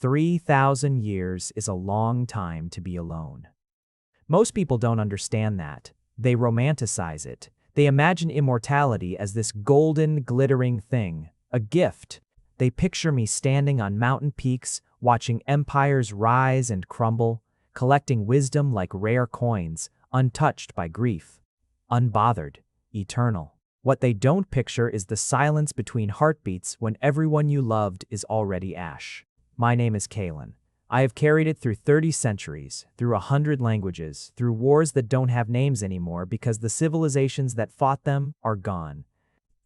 3,000 years is a long time to be alone. Most people don't understand that. They romanticize it. They imagine immortality as this golden, glittering thing, a gift. They picture me standing on mountain peaks, watching empires rise and crumble, collecting wisdom like rare coins, untouched by grief, unbothered, eternal. What they don't picture is the silence between heartbeats when everyone you loved is already ash. My name is Kalen. I have carried it through 30 centuries, through 100 languages, through wars that don't have names anymore because the civilizations that fought them are gone.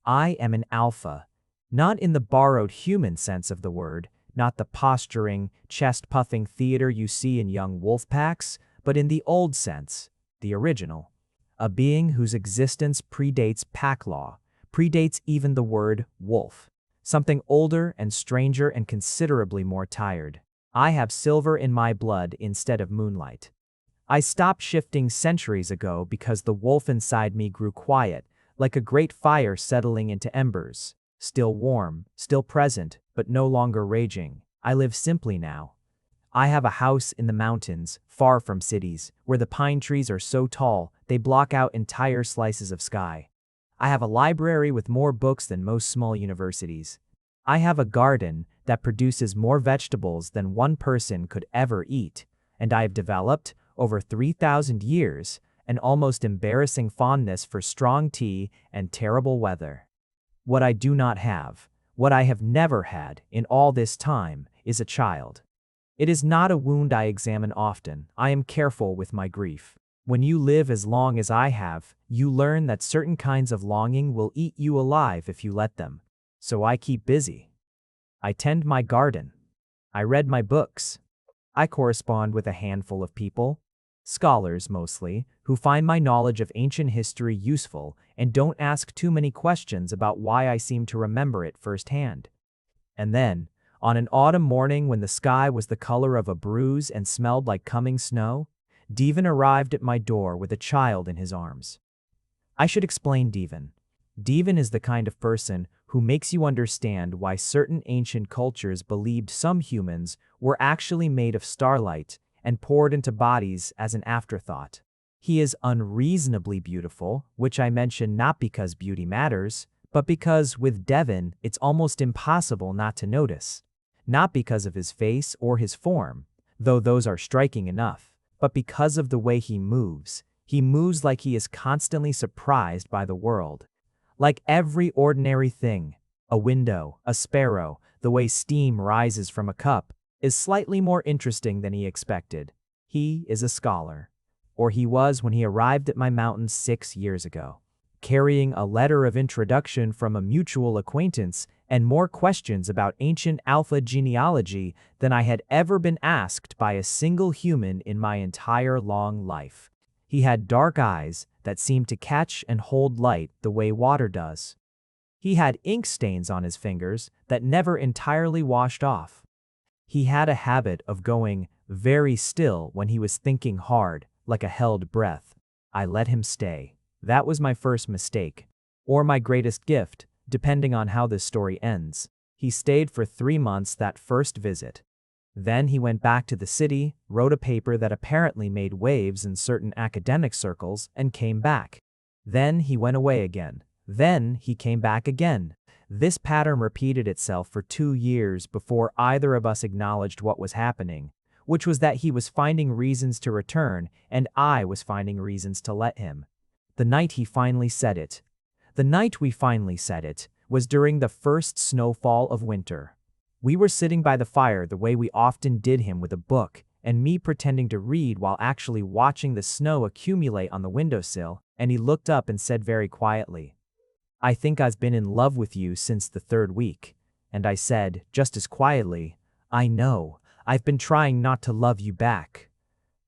I am an alpha, not in the borrowed human sense of the word, not the posturing, chest-puffing theater you see in young wolf packs, but in the old sense, the original. A being whose existence predates pack law, predates even the word wolf. Something older and stranger and considerably more tired. I have silver in my blood instead of moonlight. I stopped shifting centuries ago because the wolf inside me grew quiet, like a great fire settling into embers. Still warm, still present, but no longer raging. I live simply now. I have a house in the mountains, far from cities, where the pine trees are so tall they block out entire slices of sky. I have a library with more books than most small universities. I have a garden that produces more vegetables than one person could ever eat, and I have developed, over 3,000 years, an almost embarrassing fondness for strong tea and terrible weather. What I do not have, what I have never had in all this time, is a child. It is not a wound I examine often. I am careful with my grief. When you live as long as I have, you learn that certain kinds of longing will eat you alive if you let them. So I keep busy. I tend my garden. I read my books. I correspond with a handful of people, scholars mostly, who find my knowledge of ancient history useful and don't ask too many questions about why I seem to remember it firsthand. And then, on an autumn morning when the sky was the color of a bruise and smelled like coming snow, Devan arrived at my door with a child in his arms. I should explain Devan. Devan is the kind of person who makes you understand why certain ancient cultures believed some humans were actually made of starlight and poured into bodies as an afterthought. He is unreasonably beautiful, which I mention not because beauty matters, but because with Devan it's almost impossible not to notice. Not because of his face or his form, though those are striking enough, but because of the way he moves. He moves like he is constantly surprised by the world. Like every ordinary thing, a window, a sparrow, the way steam rises from a cup, is slightly more interesting than he expected. He is a scholar. Or he was when he arrived at my mountain 6 years ago, carrying a letter of introduction from a mutual acquaintance and more questions about ancient alpha genealogy than I had ever been asked by a single human in my entire long life. He had dark eyes that seemed to catch and hold light the way water does. He had ink stains on his fingers that never entirely washed off. He had a habit of going very still when he was thinking hard, like a held breath. I let him stay. That was my first mistake, or my greatest gift, depending on how this story ends. He stayed for 3 months that first visit. Then he went back to the city, wrote a paper that apparently made waves in certain academic circles, and came back. Then he went away again. Then he came back again. This pattern repeated itself for 2 years before either of us acknowledged what was happening, which was that he was finding reasons to return and I was finding reasons to let him. The night he finally said it, the night we finally said it, was during the first snowfall of winter. We were sitting by the fire the way we often did him with a book, and me pretending to read while actually watching the snow accumulate on the windowsill, and he looked up and said very quietly, "I think I've been in love with you since the 3rd week." And I said, just as quietly, "I know, I've been trying not to love you back."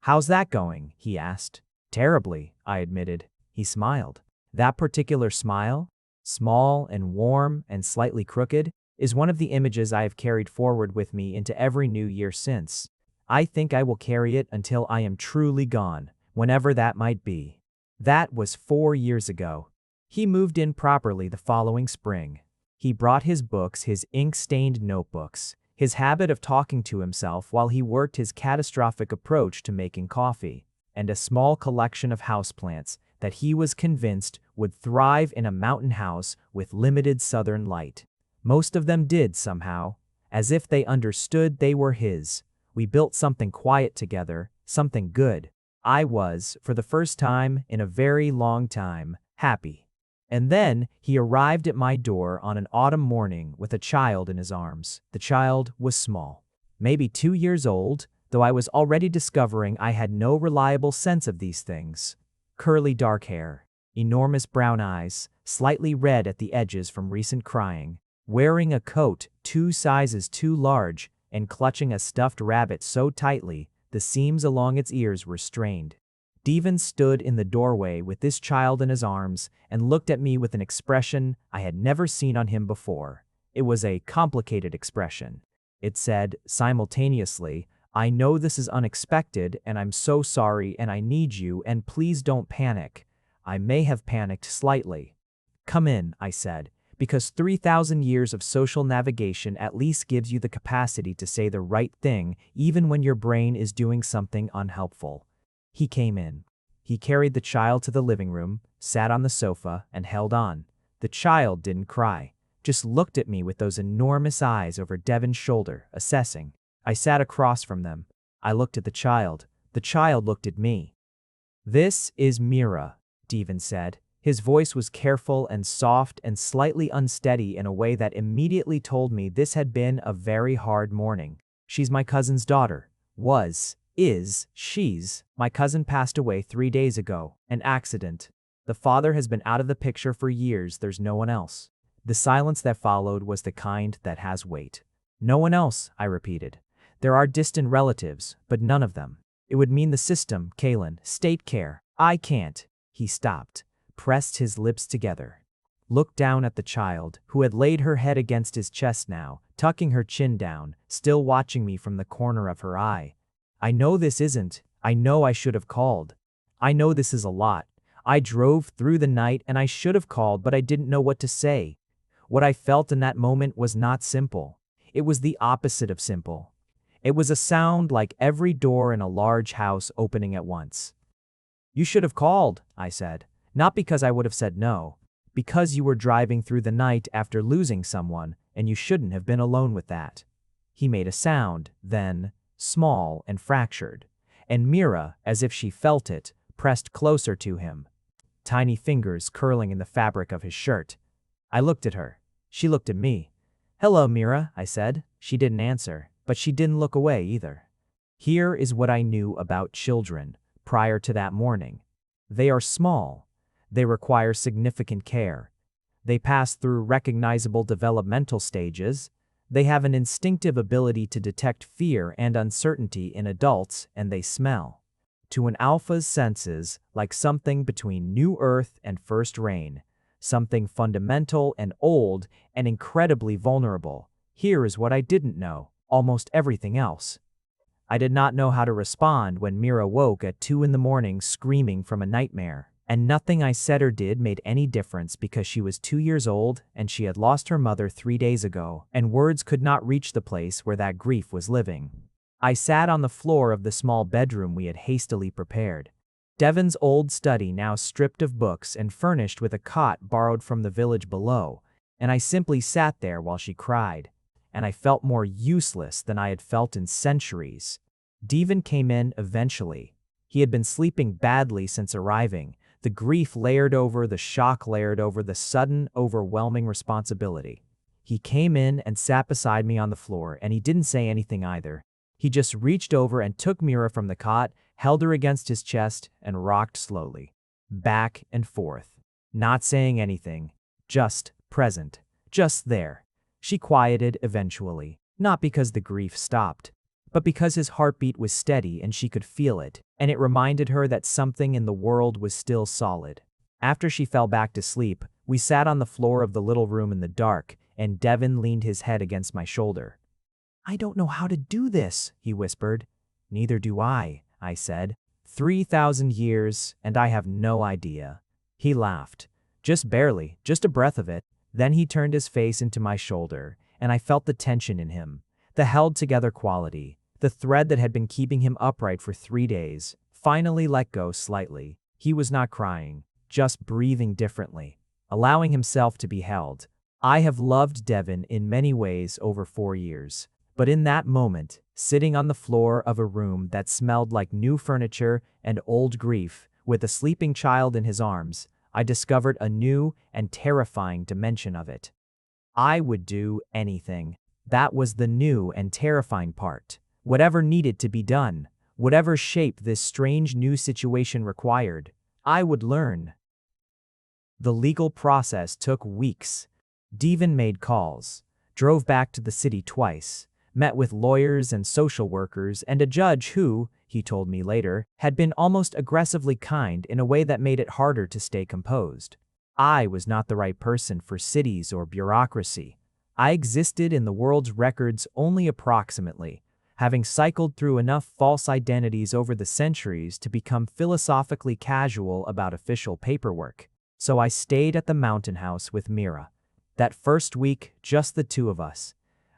"How's that going?" he asked. "Terribly," I admitted. He smiled. That particular smile, small and warm and slightly crooked, is one of the images I have carried forward with me into every new year since. I think I will carry it until I am truly gone, whenever that might be. That was 4 years ago. He moved in properly the following spring. He brought his books, his ink-stained notebooks. his habit of talking to himself while he worked his catastrophic approach to making coffee, and a small collection of houseplants that he was convinced would thrive in a mountain house with limited southern light. Most of them did somehow, as if they understood they were his. We built something quiet together, something good. I was, for the first time in a very long time, happy. And then he arrived at my door on an autumn morning with a child in his arms. The child was small, maybe 2 years old, though I was already discovering I had no reliable sense of these things. Curly dark hair, enormous brown eyes, slightly red at the edges from recent crying, wearing a coat 2 sizes too large, and clutching a stuffed rabbit so tightly the seams along its ears were strained. Devon stood in the doorway with this child in his arms and looked at me with an expression I had never seen on him before. It was a complicated expression. It said, simultaneously, "I know this is unexpected, and I'm so sorry, and I need you, and please don't panic." I may have panicked slightly. "Come in," I said, because 3,000 years of social navigation at least gives you the capacity to say the right thing even when your brain is doing something unhelpful. He came in. He carried the child to the living room, sat on the sofa, and held on. The child didn't cry, just looked at me with those enormous eyes over Devon's shoulder, assessing. I sat across from them. I looked at the child. The child looked at me. "This is Mira," Devon said. His voice was careful and soft and slightly unsteady in a way that immediately told me this had been a very hard morning. "She's my cousin's daughter. She's. My cousin passed away 3 days ago. An accident. The father has been out of the picture for years. There's no one else." The silence that followed was the kind that has weight. "No one else," I repeated. "There are distant relatives, but none of them. It would mean the system, Kaylin, state care. I can't." He stopped, pressed his lips together, looked down at the child, who had laid her head against his chest now, tucking her chin down, still watching me from the corner of her eye. "I know this isn't. I know I should have called. I know this is a lot. I drove through the night and I should have called, but I didn't know what to say." What I felt in that moment was not simple. It was the opposite of simple. It was a sound like every door in a large house opening at once. "You should have called," I said. "Not because I would have said no. Because you were driving through the night after losing someone, and you shouldn't have been alone with that." He made a sound, then, small and fractured, and Mira, as if she felt it, pressed closer to him, tiny fingers curling in the fabric of his shirt. I looked at her. She looked at me. "Hello, Mira," I said. She didn't answer, but she didn't look away either. Here is what I knew about children prior to that morning. They are small. They require significant care. They pass through recognizable developmental stages. They have an instinctive ability to detect fear and uncertainty in adults, and they smell. To an alpha's senses, like something between new earth and first rain, something fundamental and old and incredibly vulnerable. Here is what I didn't know, almost everything else. I did not know how to respond when Mira woke at 2 in the morning screaming from a nightmare. And nothing I said or did made any difference because she was 2 years old and she had lost her mother 3 days ago, and words could not reach the place where that grief was living. I sat on the floor of the small bedroom we had hastily prepared. Devon's old study now stripped of books and furnished with a cot borrowed from the village below, and I simply sat there while she cried, and I felt more useless than I had felt in centuries. Devon came in eventually. He had been sleeping badly since arriving. The grief layered over, the shock layered over the sudden, overwhelming responsibility. He came in and sat beside me on the floor, and he didn't say anything either. He just reached over and took Mira from the cot, held her against his chest, and rocked slowly, back and forth, not saying anything, just present, just there. She quieted eventually, not because the grief stopped, but because his heartbeat was steady and she could feel it, and it reminded her that something in the world was still solid. After she fell back to sleep, we sat on the floor of the little room in the dark, and Devon leaned his head against my shoulder. "I don't know how to do this," he whispered. "Neither do I," I said. 3,000 years, and I have no idea." He laughed. "Just barely, just a breath of it." Then he turned his face into my shoulder, and I felt the tension in him. The held-together quality, the thread that had been keeping him upright for 3 days, finally let go slightly. He was not crying, just breathing differently, allowing himself to be held. I have loved Devon in many ways over 4 years. But in that moment, sitting on the floor of a room that smelled like new furniture and old grief, with a sleeping child in his arms, I discovered a new and terrifying dimension of it. I would do anything. That was the new and terrifying part. Whatever needed to be done, whatever shape this strange new situation required, I would learn. The legal process took weeks. Devon made calls, drove back to the city twice, met with lawyers and social workers and a judge who, he told me later, had been almost aggressively kind in a way that made it harder to stay composed. I was not the right person for cities or bureaucracy. I existed in the world's records only approximately, having cycled through enough false identities over the centuries to become philosophically casual about official paperwork. So I stayed at the mountain house with Mira. That first week, just the two of us.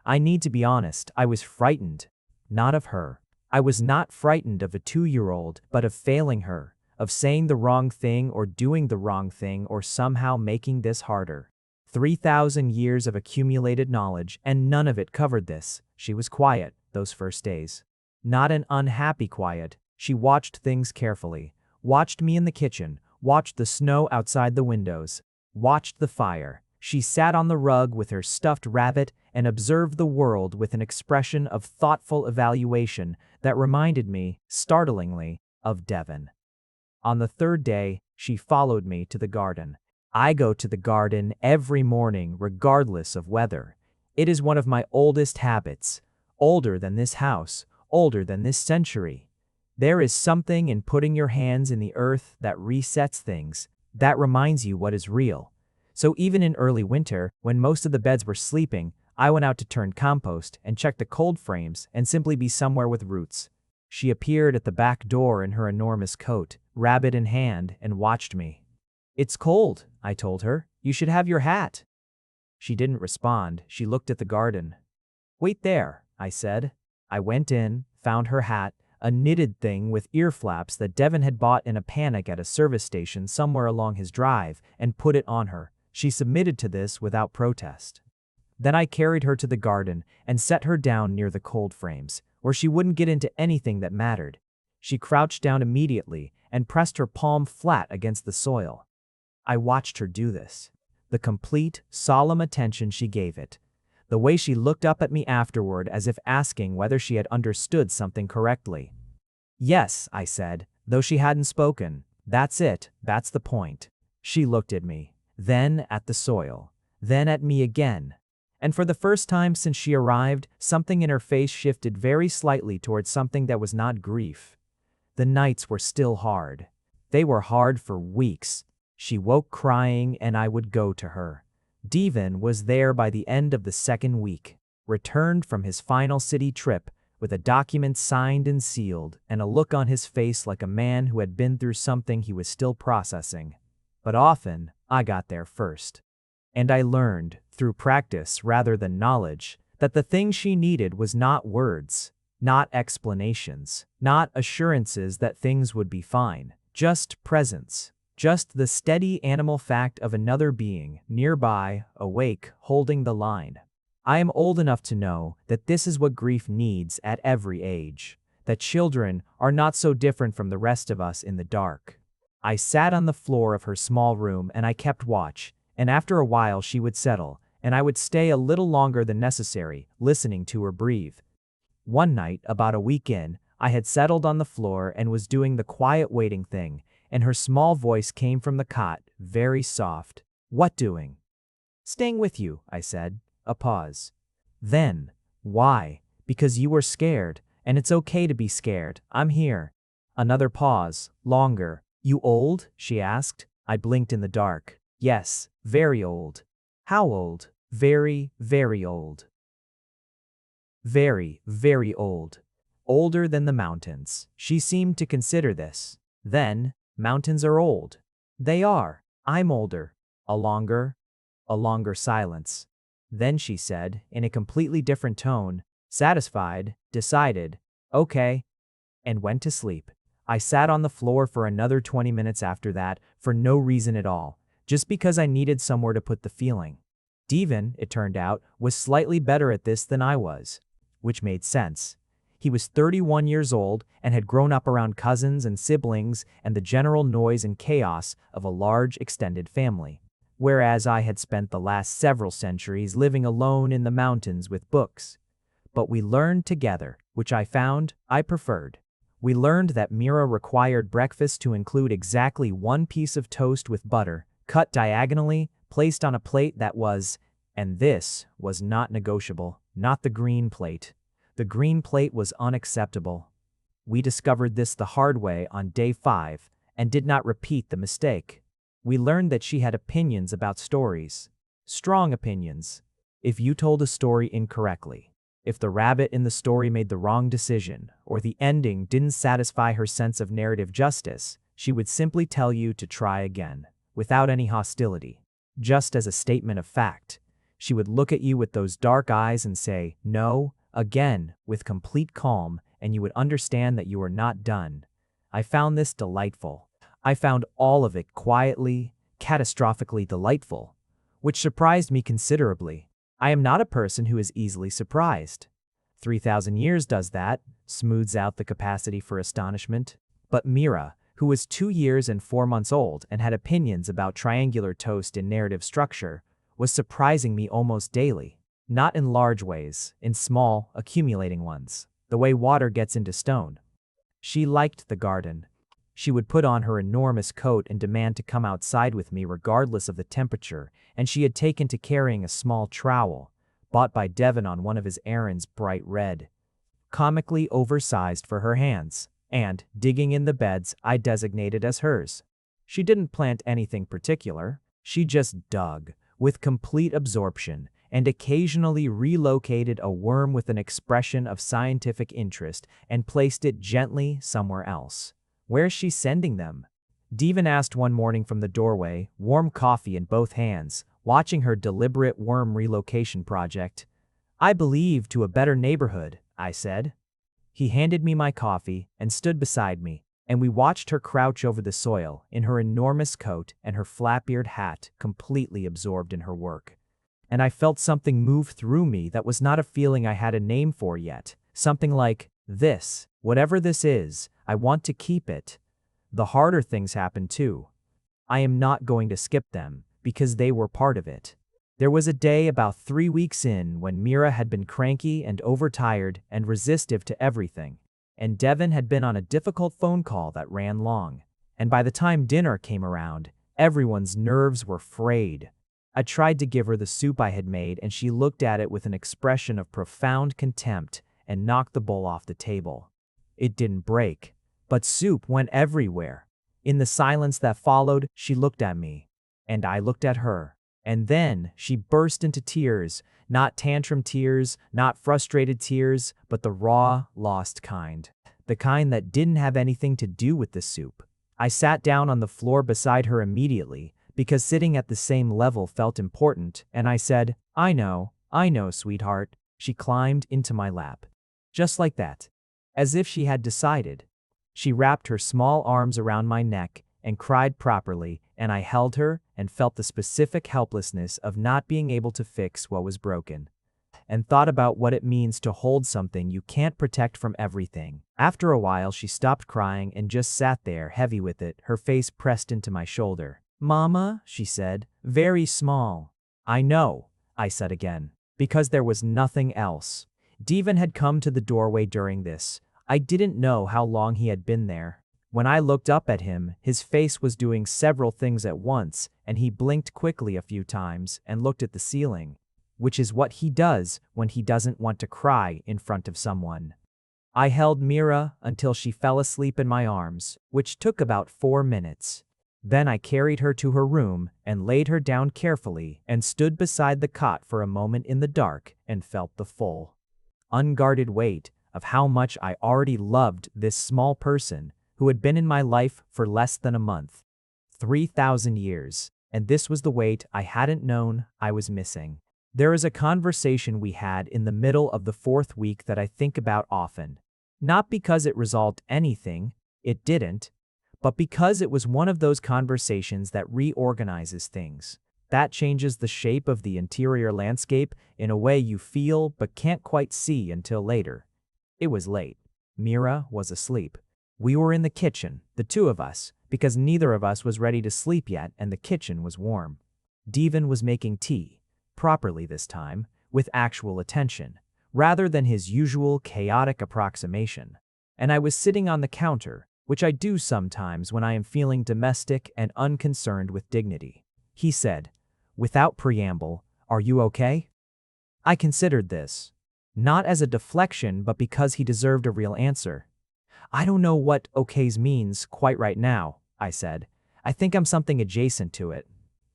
I need to be honest, I was frightened. Not of her. I was not frightened of a 2-year-old, but of failing her, of saying the wrong thing or doing the wrong thing or somehow making this harder. 3,000 years of accumulated knowledge, and none of it covered this. She was quiet those first days. Not an unhappy quiet. She watched things carefully, watched me in the kitchen, watched the snow outside the windows, watched the fire. She sat on the rug with her stuffed rabbit and observed the world with an expression of thoughtful evaluation that reminded me, startlingly, of Devon. On the third day, she followed me to the garden. I go to the garden every morning regardless of weather. It is one of my oldest habits, older than this house, older than this century. There is something in putting your hands in the earth that resets things, that reminds you what is real. So even in early winter, when most of the beds were sleeping, I went out to turn compost and check the cold frames and simply be somewhere with roots. She appeared at the back door in her enormous coat, rabbit in hand, and watched me. "It's cold," I told her. "You should have your hat." She didn't respond. She looked at the garden. "Wait there," I said. I went in, found her hat, a knitted thing with ear flaps that Devon had bought in a panic at a service station somewhere along his drive, and put it on her. She submitted to this without protest. Then I carried her to the garden and set her down near the cold frames, where she wouldn't get into anything that mattered. She crouched down immediately and pressed her palm flat against the soil. I watched her do this. The complete, solemn attention she gave it. The way she looked up at me afterward as if asking whether she had understood something correctly. "Yes," I said, though she hadn't spoken. "That's it, that's the point." She looked at me, then at the soil, then at me again. And for the first time since she arrived, something in her face shifted very slightly towards something that was not grief. The nights were still hard. They were hard for weeks. She woke crying and I would go to her. Devon was there by the end of the second week, returned from his final city trip with a document signed and sealed and a look on his face like a man who had been through something he was still processing. But often, I got there first. And I learned, through practice rather than knowledge, that the thing she needed was not words, not explanations, not assurances that things would be fine, just presence. Just the steady animal fact of another being, nearby, awake, holding the line. I am old enough to know that this is what grief needs at every age, that children are not so different from the rest of us in the dark. I sat on the floor of her small room and I kept watch, and after a while she would settle, and I would stay a little longer than necessary, listening to her breathe. One night, about a week in, I had settled on the floor and was doing the quiet waiting thing, and her small voice came from the cot, very soft. "What doing?" "Staying with you," I said. A pause. Then, "Why?" "Because you were scared, and it's okay to be scared. I'm here." Another pause, longer. "You old?" she asked. I blinked in the dark. "Yes, very old." "How old?" "Very, very old." Very, very old. Older than the mountains. She seemed to consider this. Then, "Mountains are old." "They are. I'm older." A longer silence. Then she said, in a completely different tone, Satisfied, decided, okay, and went to sleep. I sat on the floor for another 20 minutes after that, for no reason at all, just because I needed somewhere to put the feeling. Devon, it turned out, was slightly better at this than I was, which made sense. He was 31 years old and had grown up around cousins and siblings and the general noise and chaos of a large extended family, whereas I had spent the last several centuries living alone in the mountains with books. But we learned together, which I found I preferred. We learned that Mira required breakfast to include exactly one piece of toast with butter, cut diagonally, placed on a plate that was, and this was not negotiable, not the green plate. The green plate was unacceptable. We discovered this the hard way on day 5 and did not repeat the mistake. We learned that she had opinions about stories. Strong opinions. If you told a story incorrectly, if the rabbit in the story made the wrong decision, or the ending didn't satisfy her sense of narrative justice, she would simply tell you to try again, without any hostility. Just as a statement of fact. She would look at you with those dark eyes and say, no, again, with complete calm, and you would understand that you are not done. I found this delightful. I found all of it quietly, catastrophically delightful, which surprised me considerably. I am not a person who is easily surprised. 3,000 years does that, smooths out the capacity for astonishment. But Mira, who was 2 years and 4 months old and had opinions about triangular toast in narrative structure, was surprising me almost daily. Not in large ways, in small, accumulating ones, the way water gets into stone. She liked the garden. She would put on her enormous coat and demand to come outside with me regardless of the temperature, and she had taken to carrying a small trowel, bought by Devon on one of his errands, bright red, comically oversized for her hands, and, digging in the beds I designated as hers. She didn't plant anything particular, she just dug, with complete absorption, and occasionally relocated a worm with an expression of scientific interest and placed it gently somewhere else. Where's she sending them? Devon asked one morning from the doorway, warm coffee in both hands, watching her deliberate worm relocation project. I believe to a better neighborhood, I said. He handed me my coffee and stood beside me, and we watched her crouch over the soil in her enormous coat and her flat-eared hat, completely absorbed in her work. And I felt something move through me that was not a feeling I had a name for yet, something like, this, whatever this is, I want to keep it. The harder things happen too. I am not going to skip them, because they were part of it. There was a day about 3 weeks in when Mira had been cranky and overtired and resistive to everything, and Devon had been on a difficult phone call that ran long, and by the time dinner came around, everyone's nerves were frayed. I tried to give her the soup I had made, and she looked at it with an expression of profound contempt and knocked the bowl off the table. It didn't break, but soup went everywhere. In the silence that followed, she looked at me, and I looked at her. And then she burst into tears, not tantrum tears, not frustrated tears, but the raw, lost kind. The kind that didn't have anything to do with the soup. I sat down on the floor beside her immediately, because sitting at the same level felt important, and I said, I know, sweetheart. She climbed into my lap. Just like that. As if she had decided. She wrapped her small arms around my neck and cried properly, and I held her and felt the specific helplessness of not being able to fix what was broken, and thought about what it means to hold something you can't protect from everything. After a while, she stopped crying and just sat there, heavy with it, her face pressed into my shoulder. Mama, she said, very small. I know, I said again, because there was nothing else. Devon had come to the doorway during this. I didn't know how long he had been there. When I looked up at him, his face was doing several things at once, and he blinked quickly a few times and looked at the ceiling, which is what he does when he doesn't want to cry in front of someone. I held Mira until she fell asleep in my arms, which took about 4 minutes. Then I carried her to her room and laid her down carefully and stood beside the cot for a moment in the dark and felt the full, unguarded weight of how much I already loved this small person who had been in my life for less than a month. 3,000 years, and this was the weight I hadn't known I was missing. There is a conversation we had in the middle of the fourth week that I think about often. Not because it resolved anything, it didn't, but because it was one of those conversations that reorganizes things. That changes the shape of the interior landscape in a way you feel but can't quite see until later. It was late. Mira was asleep. We were in the kitchen, the two of us, because neither of us was ready to sleep yet and the kitchen was warm. Devon was making tea, properly this time, with actual attention, rather than his usual chaotic approximation. And I was sitting on the counter, which I do sometimes when I am feeling domestic and unconcerned with dignity. He said, without preamble, "Are you okay?" I considered this, not as a deflection but because he deserved a real answer. "I don't know what okays means quite right now," I said. "I think I'm something adjacent to it.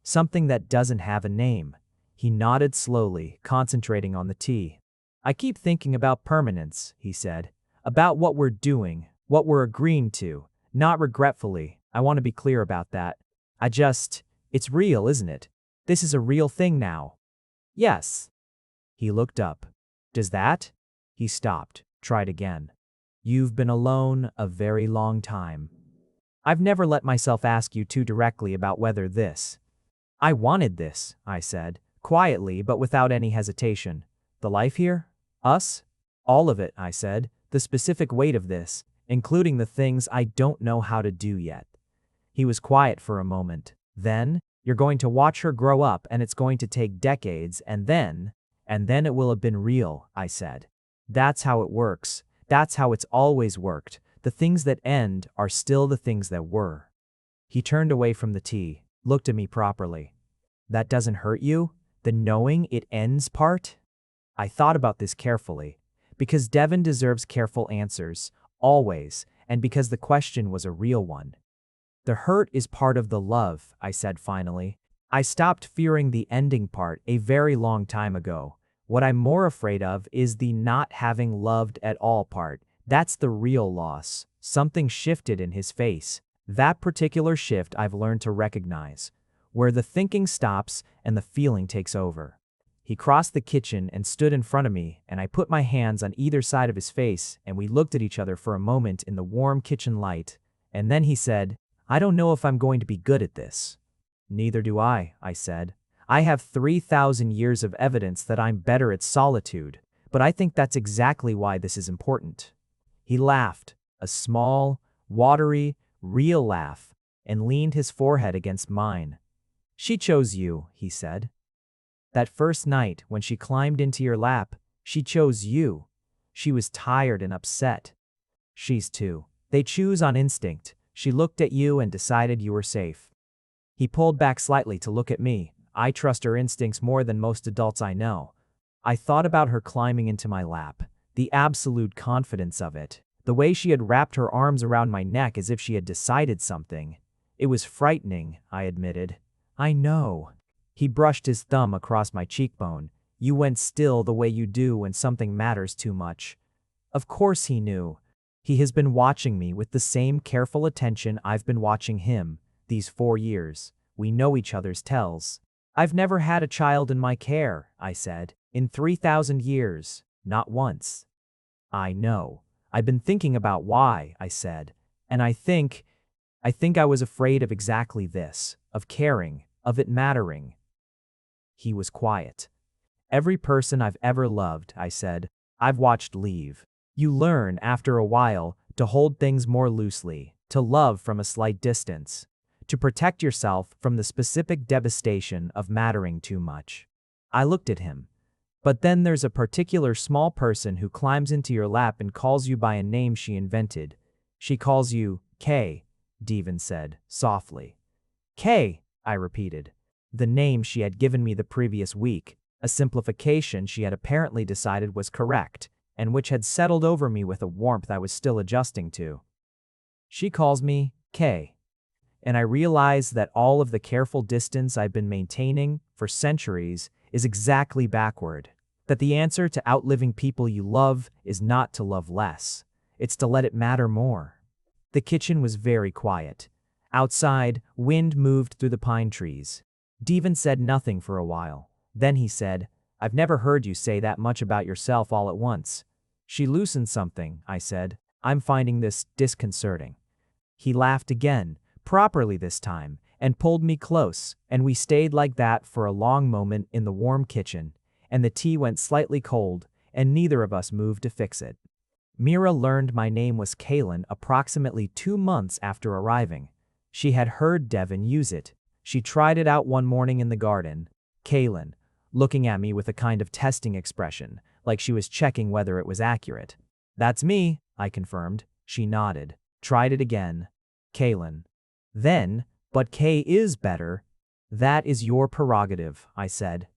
Something that doesn't have a name." He nodded slowly, concentrating on the tea. "I keep thinking about permanence," he said. "About what we're doing, what we're agreeing to, not regretfully. I want to be clear about that. It's real, isn't it? This is a real thing now." "Yes." He looked up. "Does that?" He stopped, tried again. "You've been alone a very long time. I've never let myself ask you too directly about whether this." "I wanted this," I said, quietly but without any hesitation. "The life here? Us? All of it," I said. "The specific weight of this, including the things I don't know how to do yet." He was quiet for a moment. "Then, you're going to watch her grow up and it's going to take decades and then it will have been real," I said. "That's how it works. That's how it's always worked. The things that end are still the things that were." He turned away from the tea, looked at me properly. "That doesn't hurt you? The knowing it ends part?" I thought about this carefully, because Devon deserves careful answers, always, and because the question was a real one. "The hurt is part of the love," I said finally. "I stopped fearing the ending part a very long time ago. What I'm more afraid of is the not having loved at all part. That's the real loss." Something shifted in his face. That particular shift I've learned to recognize, where the thinking stops and the feeling takes over. He crossed the kitchen and stood in front of me, and I put my hands on either side of his face, and we looked at each other for a moment in the warm kitchen light, and then he said, "I don't know if I'm going to be good at this." "Neither do I," I said. "I have 3,000 years of evidence that I'm better at solitude, but I think that's exactly why this is important." He laughed, a small, watery, real laugh, and leaned his forehead against mine. "She chose you," he said. "That first night when she climbed into your lap, she chose you. She was tired and upset. She's too. They choose on instinct. She looked at you and decided you were safe." He pulled back slightly to look at me. "I trust her instincts more than most adults I know." I thought about her climbing into my lap, the absolute confidence of it, the way she had wrapped her arms around my neck as if she had decided something. It was frightening, I admitted. "I know." He brushed his thumb across my cheekbone. "You went still the way you do when something matters too much." Of course he knew. He has been watching me with the same careful attention I've been watching him these 4 years. We know each other's tells. "I've never had a child in my care," I said. "In 3,000 years. Not once." "I know. I've been thinking about why," I said. "And I think I was afraid of exactly this, of caring, of it mattering." He was quiet. "Every person I've ever loved," I said, "I've watched leave. You learn, after a while, to hold things more loosely, to love from a slight distance, to protect yourself from the specific devastation of mattering too much." I looked at him. "But then there's a particular small person who climbs into your lap and calls you by a name she invented. She calls you K," Devon said, softly. "K," I repeated. The name she had given me the previous week, a simplification she had apparently decided was correct, and which had settled over me with a warmth I was still adjusting to. "She calls me K." And I realized that all of the careful distance I've been maintaining for centuries is exactly backward. That the answer to outliving people you love is not to love less. It's to let it matter more. The kitchen was very quiet. Outside, wind moved through the pine trees. Devon said nothing for a while. Then he said, I've never heard you say that much about yourself all at once. She loosened something, I said. I'm finding this disconcerting. He laughed again, properly this time, and pulled me close, and we stayed like that for a long moment in the warm kitchen, and the tea went slightly cold, and neither of us moved to fix it. Mira learned my name was Kaylin approximately 2 months after arriving. She had heard Devin use it. She tried it out one morning in the garden. Kaylin, looking at me with a kind of testing expression, like she was checking whether it was accurate. That's me, I confirmed. She nodded. Tried it again. Kaylin. Then, but K is better. That is your prerogative, I said.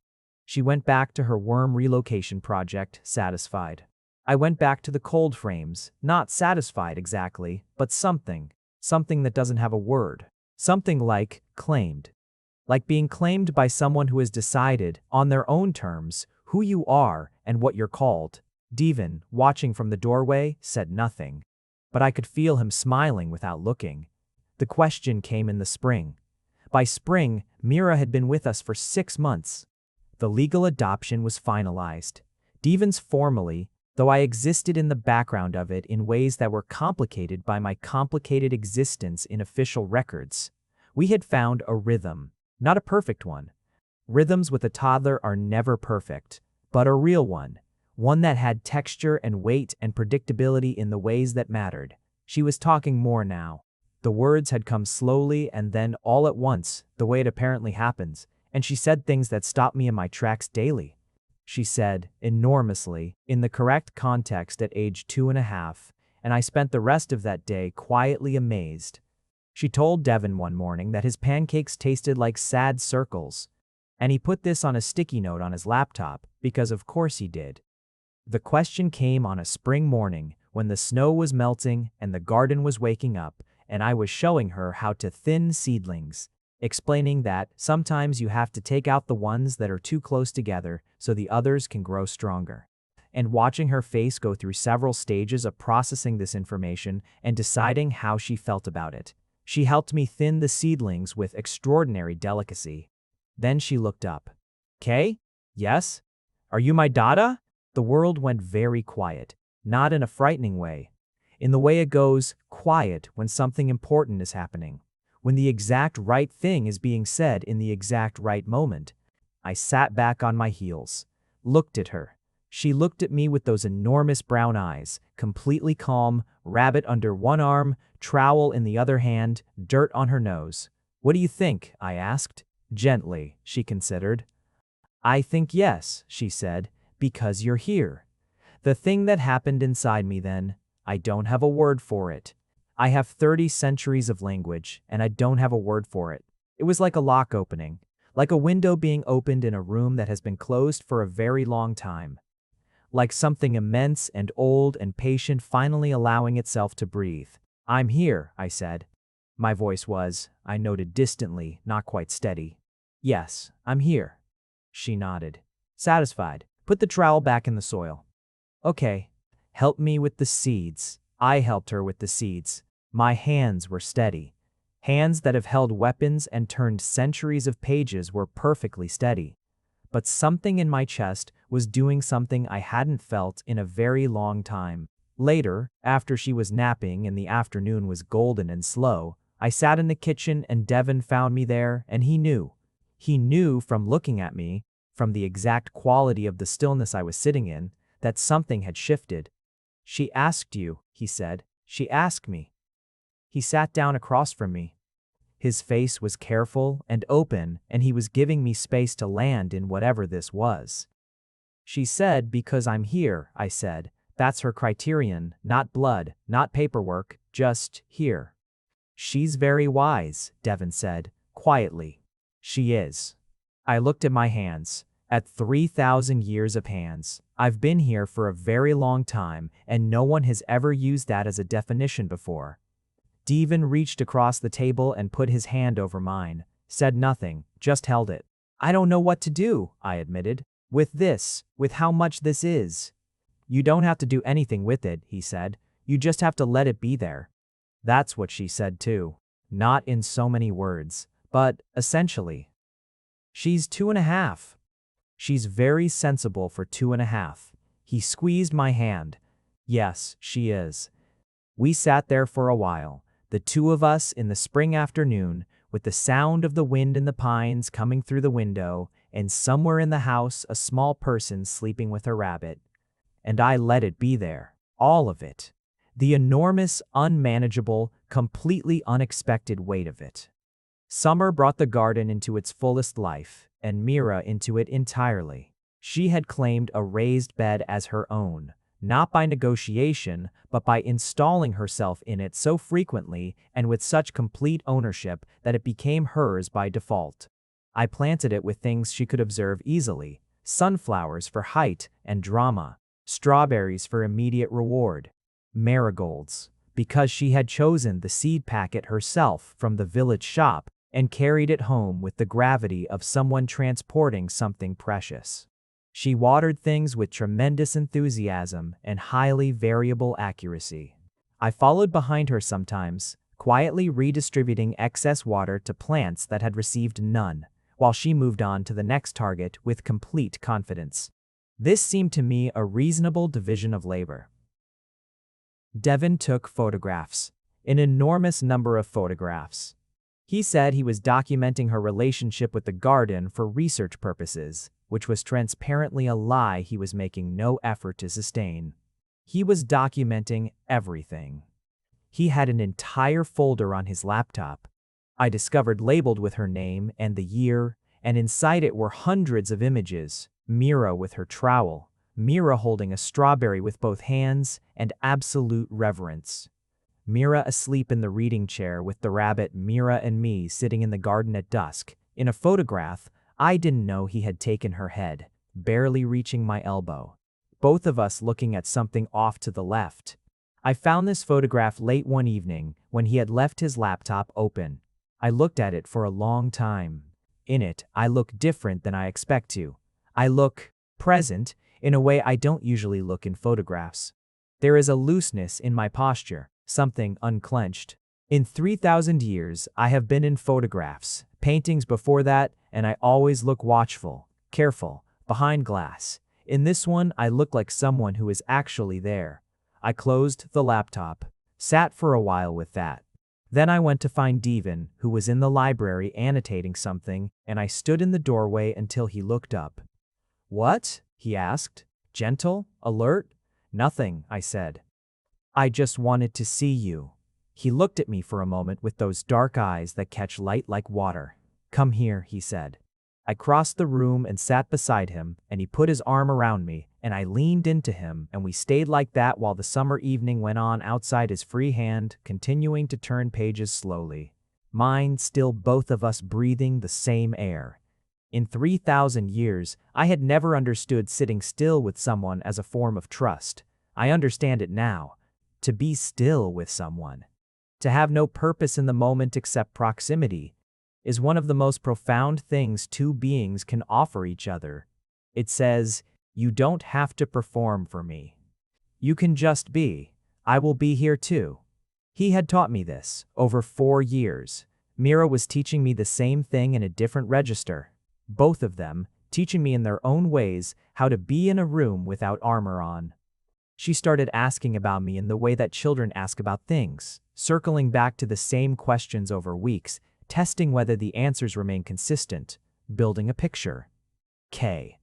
She went back to her worm relocation project, satisfied. I went back to the cold frames, not satisfied exactly, but something that doesn't have a word. Something like claimed. Like being claimed by someone who has decided, on their own terms, who you are and what you're called. Devin, watching from the doorway, said nothing. But I could feel him smiling without looking. The question came in the spring. By spring, Mira had been with us for 6 months. The legal adoption was finalized. Devin's formally, though I existed in the background of it in ways that were complicated by my complicated existence in official records. We had found a rhythm, not a perfect one. Rhythms with a toddler are never perfect, but a real one that had texture and weight and predictability in the ways that mattered. She was talking more now. The words had come slowly and then all at once, the way it apparently happens, and she said things that stopped me in my tracks daily. She said, enormously, in the correct context at age 2.5, and I spent the rest of that day quietly amazed. She told Devin one morning that his pancakes tasted like sad circles, and he put this on a sticky note on his laptop, because of course he did. The question came on a spring morning when the snow was melting and the garden was waking up, and I was showing her how to thin seedlings, explaining that sometimes you have to take out the ones that are too close together so the others can grow stronger. And watching her face go through several stages of processing this information and deciding how she felt about it. She helped me thin the seedlings with extraordinary delicacy. Then she looked up. Kay? Yes? Are you my Dada? The world went very quiet, not in a frightening way. In the way it goes quiet when something important is happening. When the exact right thing is being said in the exact right moment. I sat back on my heels, looked at her. She looked at me with those enormous brown eyes, completely calm, rabbit under one arm, trowel in the other hand, dirt on her nose. What do you think? I asked. Gently, she considered. I think yes, she said, because you're here. The thing that happened inside me then, I don't have a word for it. I have 30 centuries of language, and I don't have a word for it. It was like a lock opening, like a window being opened in a room that has been closed for a very long time. Like something immense and old and patient finally allowing itself to breathe. I'm here, I said. My voice was, I noted distantly, not quite steady. Yes, I'm here. She nodded. Satisfied. Put the trowel back in the soil. Okay. Help me with the seeds. I helped her with the seeds. My hands were steady. Hands that have held weapons and turned centuries of pages were perfectly steady. But something in my chest was doing something I hadn't felt in a very long time. Later, after she was napping and the afternoon was golden and slow, I sat in the kitchen and Devin found me there, and he knew. He knew from looking at me, from the exact quality of the stillness I was sitting in, that something had shifted. She asked you, he said. She asked me. He sat down across from me. His face was careful and open, and he was giving me space to land in whatever this was. She said, because I'm here, I said. That's her criterion, not blood, not paperwork, just here. She's very wise, Devin said, quietly. She is. I looked at my hands. At 3,000 years of hands. I've been here for a very long time, and no one has ever used that as a definition before. Devin reached across the table and put his hand over mine, said nothing, just held it. I don't know what to do, I admitted. With this, with how much this is. You don't have to do anything with it, he said. You just have to let it be there. That's what she said too. Not in so many words, but essentially. She's 2.5. She's very sensible for 2.5. He squeezed my hand. Yes, she is. We sat there for a while, the two of us in the spring afternoon, with the sound of the wind in the pines coming through the window, and somewhere in the house a small person sleeping with her rabbit. And I let it be there. All of it. The enormous, unmanageable, completely unexpected weight of it. Summer brought the garden into its fullest life, and Mira into it entirely. She had claimed a raised bed as her own, not by negotiation, but by installing herself in it so frequently and with such complete ownership that it became hers by default. I planted it with things she could observe easily: sunflowers for height and drama, strawberries for immediate reward, marigolds, because she had chosen the seed packet herself from the village shop and carried it home with the gravity of someone transporting something precious. She watered things with tremendous enthusiasm and highly variable accuracy. I followed behind her sometimes, quietly redistributing excess water to plants that had received none, while she moved on to the next target with complete confidence. This seemed to me a reasonable division of labor. Devin took photographs, an enormous number of photographs. He said he was documenting her relationship with the garden for research purposes, which was transparently a lie he was making no effort to sustain. He was documenting everything. He had an entire folder on his laptop, I discovered, labeled with her name and the year, and inside it were hundreds of images: Mira with her trowel, Mira holding a strawberry with both hands, and absolute reverence. Mira asleep in the reading chair with the rabbit, Mira and me sitting in the garden at dusk. In a photograph, I didn't know he had taken her head, barely reaching my elbow. Both of us looking at something off to the left. I found this photograph late one evening when he had left his laptop open. I looked at it for a long time. In it, I look different than I expect to. I look present in a way I don't usually look in photographs. There is a looseness in my posture, something unclenched. In 3,000 years, I have been in photographs, paintings before that, and I always look watchful, careful, behind glass. In this one, I look like someone who is actually there. I closed the laptop, sat for a while with that. Then I went to find Devin, who was in the library annotating something, and I stood in the doorway until he looked up. "What?" he asked. "Gentle? Alert?" "Nothing," I said. "I just wanted to see you." He looked at me for a moment with those dark eyes that catch light like water. "Come here," he said. I crossed the room and sat beside him, and he put his arm around me, and I leaned into him, and we stayed like that while the summer evening went on outside his free hand, continuing to turn pages slowly. Mine, still, both of us breathing the same air. In 3,000 years, I had never understood sitting still with someone as a form of trust. I understand it now. To be still with someone, to have no purpose in the moment except proximity, is one of the most profound things two beings can offer each other. It says, you don't have to perform for me. You can just be. I will be here too. He had taught me this over 4 years. Mira was teaching me the same thing in a different register. Both of them teaching me in their own ways how to be in a room without armor on. She started asking about me in the way that children ask about things, circling back to the same questions over weeks, testing whether the answers remain consistent, building a picture. K.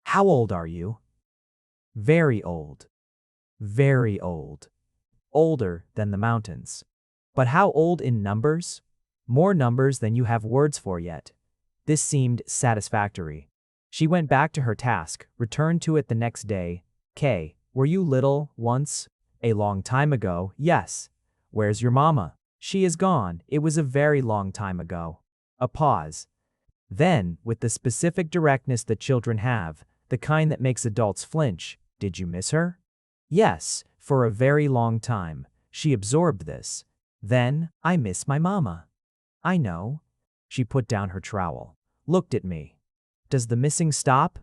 How old are you? Very old. Very old. Older than the mountains. But how old in numbers? More numbers than you have words for yet. This seemed satisfactory. She went back to her task, returned to it the next day. K. Were you little once? A long time ago, yes. Where's your mama? She is gone. It was a very long time ago. A pause. Then, with the specific directness that children have, the kind that makes adults flinch, did you miss her? Yes, for a very long time. She absorbed this. Then, I miss my mama. I know. She put down her trowel, looked at me. Does the missing stop?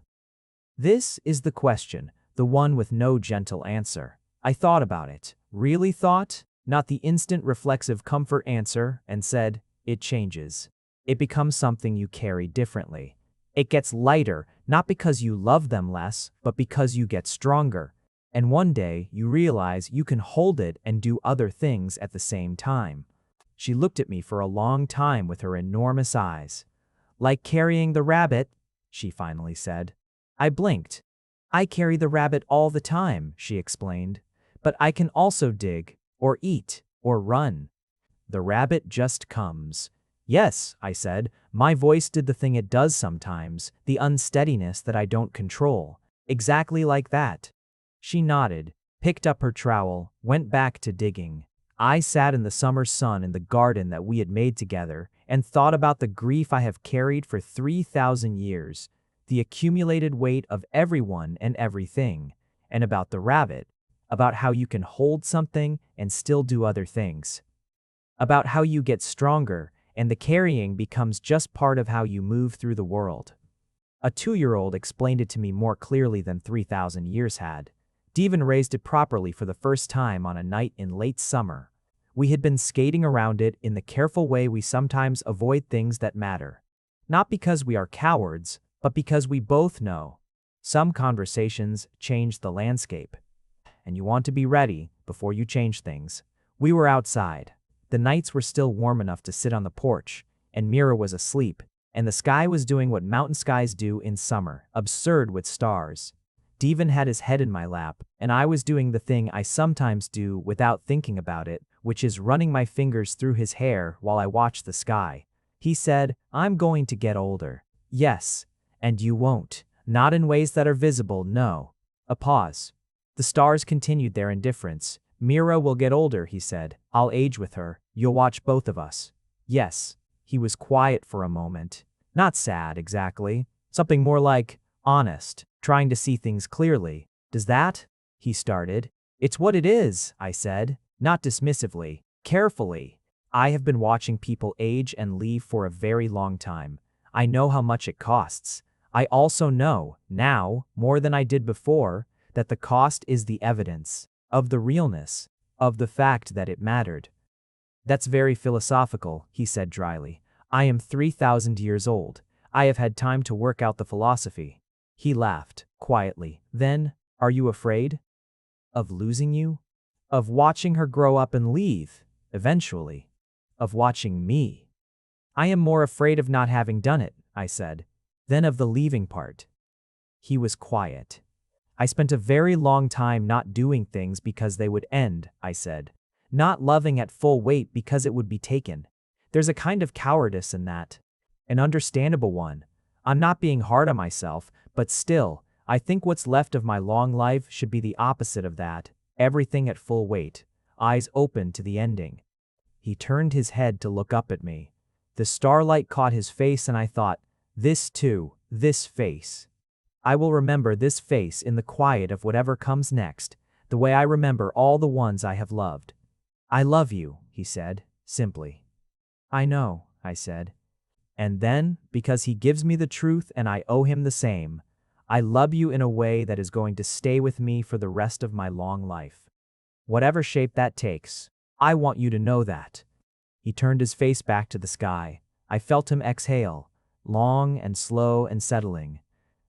This is the question, the one with no gentle answer. I thought about it, really thought, not the instant reflexive comfort answer, and said, it changes. It becomes something you carry differently. It gets lighter, not because you love them less, but because you get stronger. And one day, you realize you can hold it and do other things at the same time. She looked at me for a long time with her enormous eyes. Like carrying the rabbit, she finally said. I blinked. I carry the rabbit all the time, she explained. But I can also dig, or eat, or run. The rabbit just comes. Yes, I said. My voice did the thing it does sometimes, the unsteadiness that I don't control. Exactly like that. She nodded, picked up her trowel, went back to digging. I sat in the summer sun in the garden that we had made together and thought about the grief I have carried for 3,000 years, the accumulated weight of everyone and everything, and about the rabbit, about how you can hold something and still do other things, about how you get stronger and the carrying becomes just part of how you move through the world. A 2-year-old explained it to me more clearly than 3,000 years had. Devon raised it properly for the first time on a night in late summer. We had been skating around it in the careful way we sometimes avoid things that matter. Not because we are cowards, but because we both know. Some conversations change the landscape. And you want to be ready before you change things. We were outside. The nights were still warm enough to sit on the porch, and Mira was asleep, and the sky was doing what mountain skies do in summer, absurd with stars. Devon had his head in my lap, and I was doing the thing I sometimes do without thinking about it, which is running my fingers through his hair while I watch the sky. He said, I'm going to get older. Yes, and you won't. Not in ways that are visible, no. A pause. The stars continued their indifference. Mira will get older, he said. I'll age with her. You'll watch both of us. Yes. He was quiet for a moment. Not sad, exactly. Something more like honest, trying to see things clearly. Does that? He started. It's what it is, I said, not dismissively, carefully. I have been watching people age and leave for a very long time. I know how much it costs. I also know, now, more than I did before, that the cost is the evidence of the realness, of the fact that it mattered. That's very philosophical, he said dryly. I am 3,000 years old. I have had time to work out the philosophy. He laughed, quietly. Then, are you afraid? Of losing you? Of watching her grow up and leave, eventually? Of watching me? I am more afraid of not having done it, I said, than of the leaving part. He was quiet. I spent a very long time not doing things because they would end, I said. Not loving at full weight because it would be taken. There's a kind of cowardice in that. An understandable one. I'm not being hard on myself, but still, I think what's left of my long life should be the opposite of that. Everything at full weight. Eyes open to the ending. He turned his head to look up at me. The starlight caught his face and I thought, this too, this face. I will remember this face in the quiet of whatever comes next, the way I remember all the ones I have loved. I love you, he said, simply. I know, I said. And then, because he gives me the truth and I owe him the same, I love you in a way that is going to stay with me for the rest of my long life. Whatever shape that takes, I want you to know that. He turned his face back to the sky. I felt him exhale, long and slow and settling.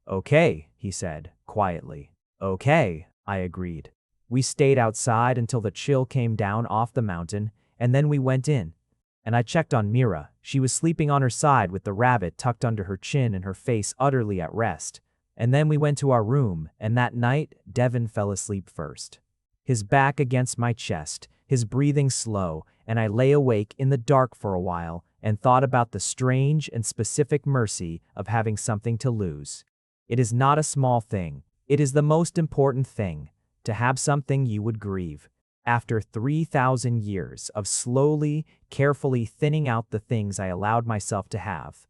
Okay, he said, quietly. Okay, I agreed. We stayed outside until the chill came down off the mountain, and then we went in. And I checked on Mira. She was sleeping on her side with the rabbit tucked under her chin and her face utterly at rest. And then we went to our room, and that night, Devon fell asleep first. His back against my chest, his breathing slow, and I lay awake in the dark for a while and thought about the strange and specific mercy of having something to lose. It is not a small thing. It is the most important thing, to have something you would grieve. After 3,000 years of slowly, carefully thinning out the things I allowed myself to have,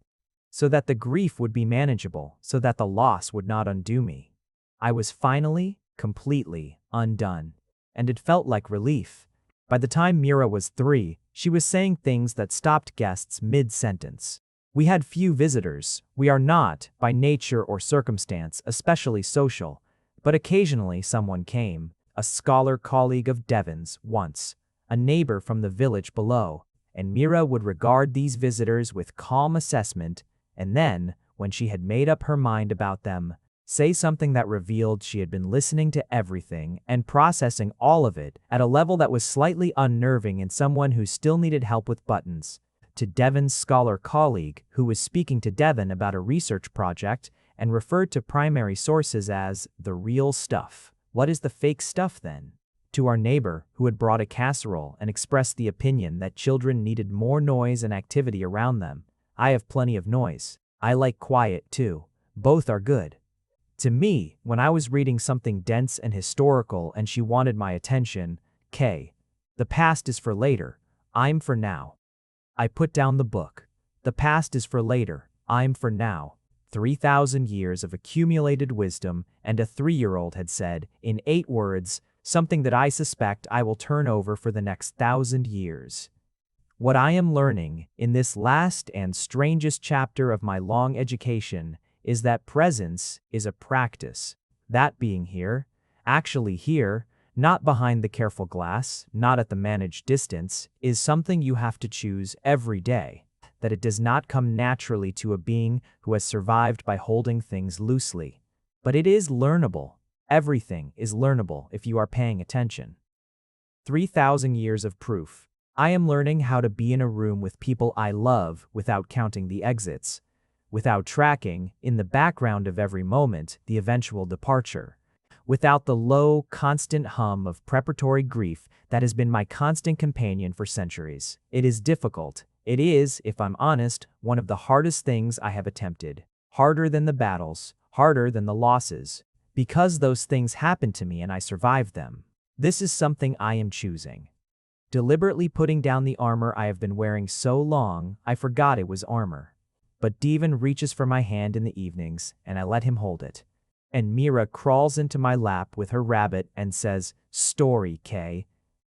so that the grief would be manageable, so that the loss would not undo me. I was finally, completely undone, and it felt like relief. By the time Mira was 3, she was saying things that stopped guests mid-sentence. We had few visitors. We are not, by nature or circumstance, especially social, but occasionally someone came. A scholar colleague of Devon's once, a neighbor from the village below, and Mira would regard these visitors with calm assessment, and then, when she had made up her mind about them, say something that revealed she had been listening to everything and processing all of it at a level that was slightly unnerving in someone who still needed help with buttons. To Devon's scholar colleague, who was speaking to Devon about a research project and referred to primary sources as the real stuff. What is the fake stuff then? To our neighbor, who had brought a casserole and expressed the opinion that children needed more noise and activity around them. I have plenty of noise. I like quiet too. Both are good. To me, when I was reading something dense and historical and she wanted my attention, the past is for later. I'm for now. I put down the book. The past is for later. I'm for now. 3,000 years of accumulated wisdom, and a 3-year-old had said, in 8 words, something that I suspect I will turn over for the next 1,000 years. What I am learning in this last and strangest chapter of my long education is that presence is a practice. That being here, actually here, not behind the careful glass, not at the managed distance, is something you have to choose every day, that it does not come naturally to a being who has survived by holding things loosely. But it is learnable. Everything is learnable if you are paying attention. 3,000 years of proof. I am learning how to be in a room with people I love without counting the exits, without tracking, in the background of every moment, the eventual departure, without the low, constant hum of preparatory grief that has been my constant companion for centuries. It is difficult. It is, if I'm honest, one of the hardest things I have attempted. Harder than the battles, harder than the losses. Because those things happened to me and I survived them. This is something I am choosing. Deliberately putting down the armor I have been wearing so long, I forgot it was armor. But Devon reaches for my hand in the evenings, and I let him hold it. And Mira crawls into my lap with her rabbit and says, "Story, Kay."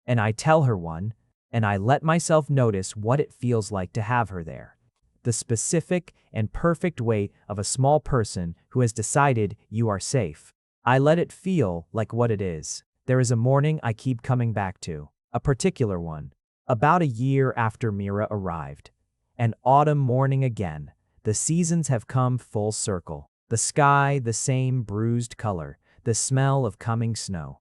And I tell her one, and I let myself notice what it feels like to have her there. The specific and perfect weight of a small person who has decided you are safe. I let it feel like what it is. There is a morning I keep coming back to, a particular one, about a year after Mira arrived. An autumn morning again. The seasons have come full circle. The sky, the same bruised color, the smell of coming snow.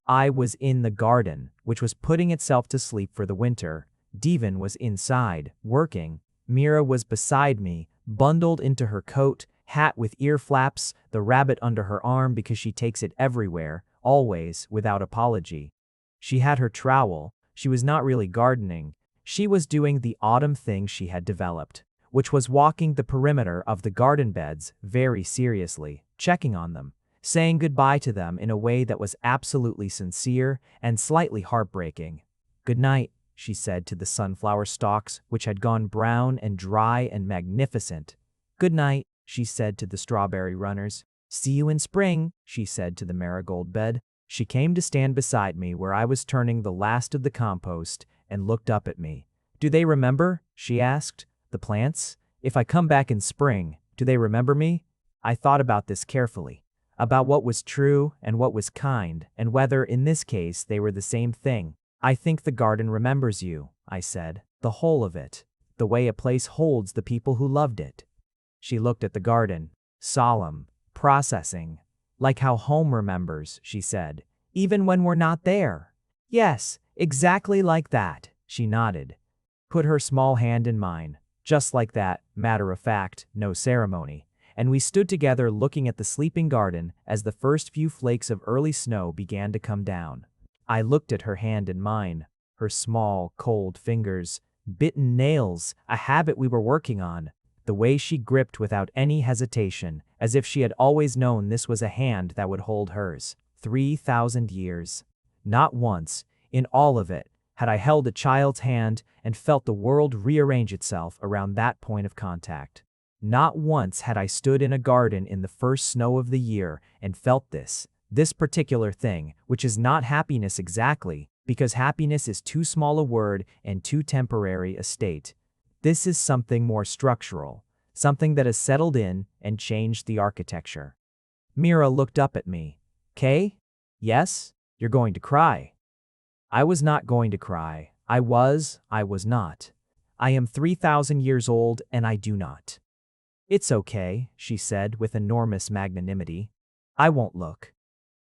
I was in the garden, which was putting itself to sleep for the winter. Devon was inside, working. Mira was beside me, bundled into her coat, hat with ear flaps, the rabbit under her arm because she takes it everywhere, always, without apology. She had her trowel. She was not really gardening. She was doing the autumn thing she had developed, which was walking the perimeter of the garden beds very seriously, checking on them, saying goodbye to them in a way that was absolutely sincere and slightly heartbreaking. "Good night," she said to the sunflower stalks, which had gone brown and dry and magnificent. "Good night," she said to the strawberry runners. "See you in spring," she said to the marigold bed. She came to stand beside me where I was turning the last of the compost and looked up at me. "Do they remember?" she asked. "The plants? If I come back in spring, do they remember me?" I thought about this carefully, about what was true and what was kind, and whether, in this case, they were the same thing. "I think the garden remembers you," I said, "the whole of it, the way a place holds the people who loved it." She looked at the garden, solemn, processing. "Like how home remembers," she said, "even when we're not there." "Yes, exactly like that," she nodded. Put her small hand in mine. Just like that, matter of fact, no ceremony. And we stood together looking at the sleeping garden as the first few flakes of early snow began to come down. I looked at her hand in mine, her small, cold fingers, bitten nails, a habit we were working on, the way she gripped without any hesitation, as if she had always known this was a hand that would hold hers. 3,000 years. Not once, in all of it, had I held a child's hand and felt the world rearrange itself around that point of contact. Not once had I stood in a garden in the first snow of the year and felt this particular thing, which is not happiness exactly, because happiness is too small a word and too temporary a state. This is something more structural, something that has settled in and changed the architecture. Mira looked up at me. "Kay? Yes? You're going to cry." I was not going to cry. I was not. I am 3,000 years old and I do not. It's okay, she said with enormous magnanimity. I won't look.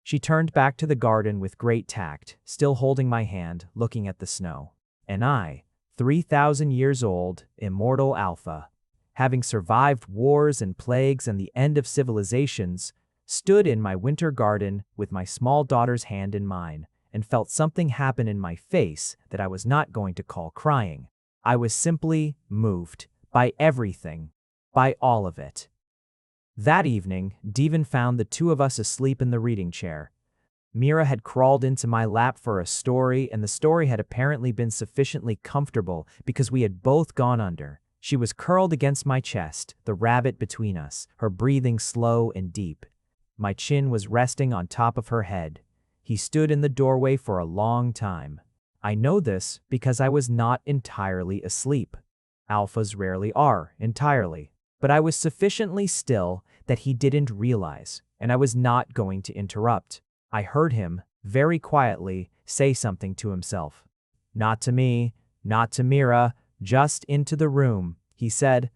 She turned back to the garden with great tact, still holding my hand, looking at the snow. And I, 3,000 years old, immortal alpha, having survived wars and plagues and the end of civilizations, stood in my winter garden with my small daughter's hand in mine, and felt something happen in my face that I was not going to call crying. I was simply moved by everything, by all of it. That evening, Devon found the two of us asleep in the reading chair. Mira had crawled into my lap for a story, and the story had apparently been sufficiently comfortable because we had both gone under. She was curled against my chest, the rabbit between us, her breathing slow and deep. My chin was resting on top of her head. He stood in the doorway for a long time. I know this because I was not entirely asleep. Alphas rarely are entirely. But I was sufficiently still that he didn't realize, and I was not going to interrupt. I heard him, very quietly, say something to himself. Not to me, not to Mira, just into the room, he said.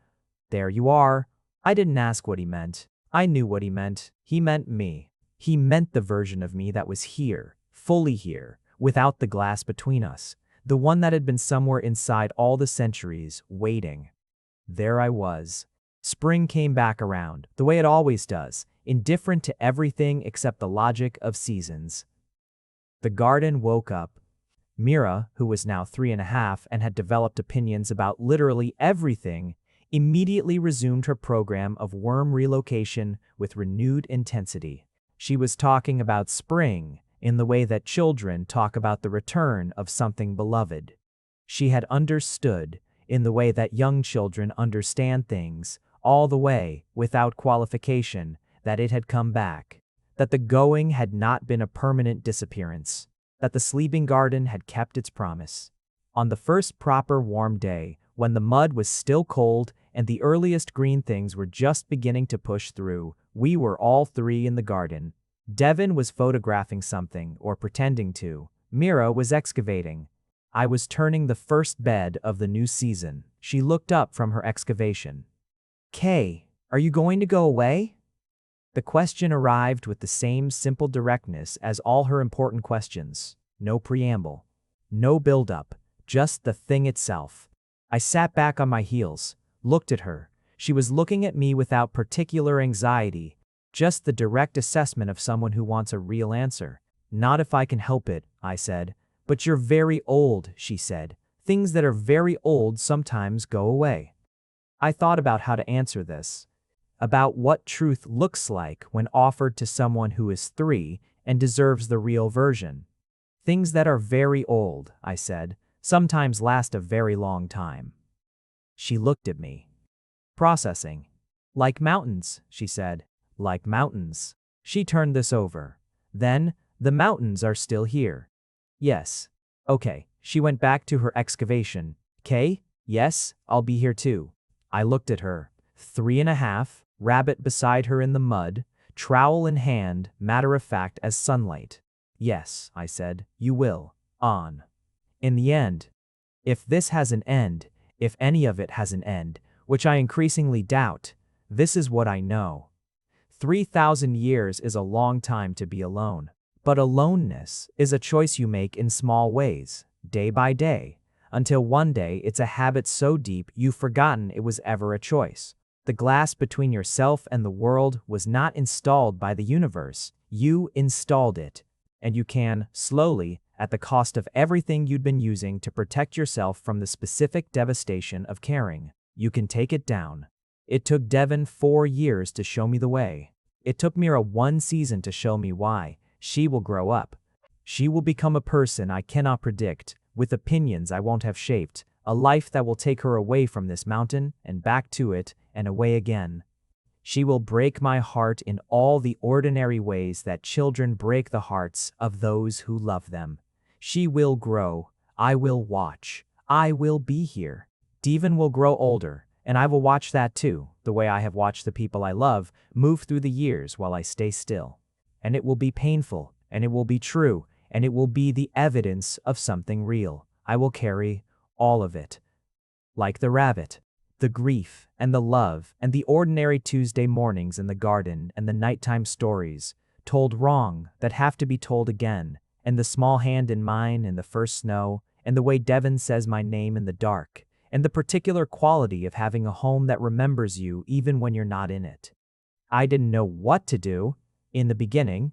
There you are. I didn't ask what he meant. I knew what he meant. He meant me. He meant the version of me that was here, fully here, without the glass between us, the one that had been somewhere inside all the centuries, waiting. There I was. Spring came back around, the way it always does, indifferent to everything except the logic of seasons. The garden woke up. Mira, who was now 3.5 and had developed opinions about literally everything, immediately resumed her program of worm relocation with renewed intensity. She was talking about spring in the way that children talk about the return of something beloved. She had understood in the way that young children understand things, all the way, without qualification, that it had come back, that the going had not been a permanent disappearance, that the sleeping garden had kept its promise. On the first proper warm day, when the mud was still cold and the earliest green things were just beginning to push through, we were all three in the garden. Devon was photographing something, or pretending to. Mira was excavating. I was turning the first bed of the new season. She looked up from her excavation. Kay, are you going to go away? The question arrived with the same simple directness as all her important questions. No preamble. No build-up. Just the thing itself. I sat back on my heels, looked at her. She was looking at me without particular anxiety, just the direct assessment of someone who wants a real answer. Not if I can help it, I said. But you're very old, she said. Things that are very old sometimes go away. I thought about how to answer this, about what truth looks like when offered to someone who is 3 and deserves the real version. Things that are very old, I said, sometimes last a very long time. She looked at me. Processing. Like mountains, she said. Like mountains. She turned this over. Then, the mountains are still here. Yes. Okay. She went back to her excavation. Kay? Yes, I'll be here too. I looked at her. 3.5, rabbit beside her in the mud, trowel in hand, matter of fact as sunlight. Yes, I said, you will. On. In the end. If this has an end, if any of it has an end, which I increasingly doubt, this is what I know. 3,000 years is a long time to be alone. But aloneness is a choice you make in small ways, day by day, until one day it's a habit so deep you've forgotten it was ever a choice. The glass between yourself and the world was not installed by the universe, you installed it. And you can, slowly, at the cost of everything you'd been using to protect yourself from the specific devastation of caring, you can take it down. It took Devon 4 years to show me the way. It took Mira 1 season to show me why. She will grow up. She will become a person I cannot predict, with opinions I won't have shaped, a life that will take her away from this mountain and back to it and away again. She will break my heart in all the ordinary ways that children break the hearts of those who love them. She will grow. I will watch. I will be here. Devon will grow older, and I will watch that too, the way I have watched the people I love move through the years while I stay still. And it will be painful, and it will be true, and it will be the evidence of something real. I will carry all of it. Like the rabbit. The grief and the love and the ordinary Tuesday mornings in the garden and the nighttime stories told wrong that have to be told again, and the small hand in mine in the first snow, and the way Devon says my name in the dark, and the particular quality of having a home that remembers you even when you're not in it. I didn't know what to do. In the beginning,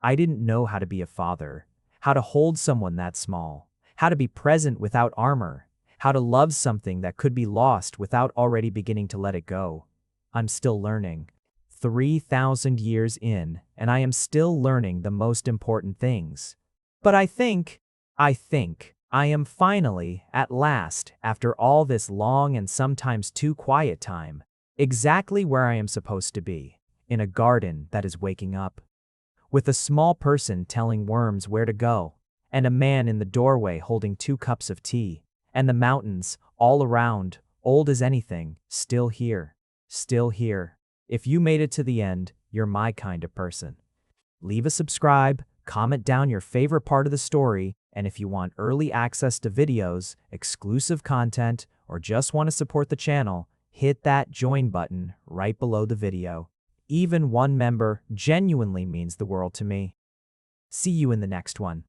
I didn't know how to be a father, how to hold someone that small, how to be present without armor, how to love something that could be lost without already beginning to let it go. I'm still learning. 3,000 years in, and I am still learning the most important things. But I think I am finally, at last, after all this long and sometimes too quiet time, exactly where I am supposed to be, in a garden that is waking up, with a small person telling worms where to go, and a man in the doorway holding 2 cups of tea, and the mountains, all around, old as anything, still here, still here. If you made it to the end, you're my kind of person. Leave a subscribe, comment down your favorite part of the story, and if you want early access to videos, exclusive content, or just want to support the channel, hit that join button right below the video. Even one member genuinely means the world to me. See you in the next one.